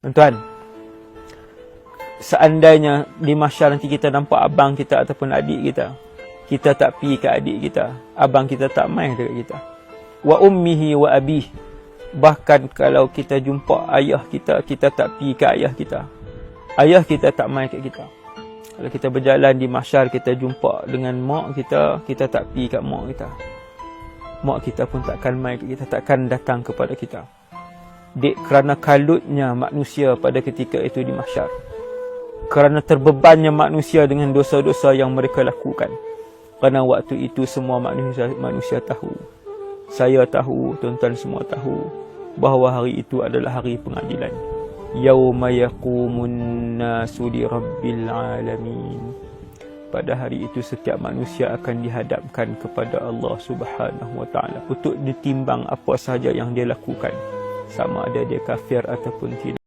Tuan-tuan, seandainya di mahsyar nanti kita nampak abang kita ataupun adik kita, kita tak pi ke adik kita, abang kita tak mai dekat kita. Wa ummihi wa abih. Bahkan kalau kita jumpa ayah kita, kita tak pi ke ayah kita. Ayah kita tak mai kat kita. Kalau kita berjalan di mahsyar, kita jumpa dengan mak kita, kita tak pi kat mak kita. Mak kita pun takkan mai kat kita, takkan datang kepada kita. Dek, kerana kalutnya manusia pada ketika itu di mahsyar. Kerana terbebannya manusia dengan dosa-dosa yang mereka lakukan. Kerana waktu itu semua manusia tahu. Saya tahu, tuan-tuan semua tahu, bahawa hari itu adalah hari pengadilan. Yauma yaqumun nasu li rabbil alamin. Pada hari itu setiap manusia akan dihadapkan kepada Allah Subhanahu wa taala untuk ditimbang apa sahaja yang dia lakukan, sama ada dia kafir ataupun tidak.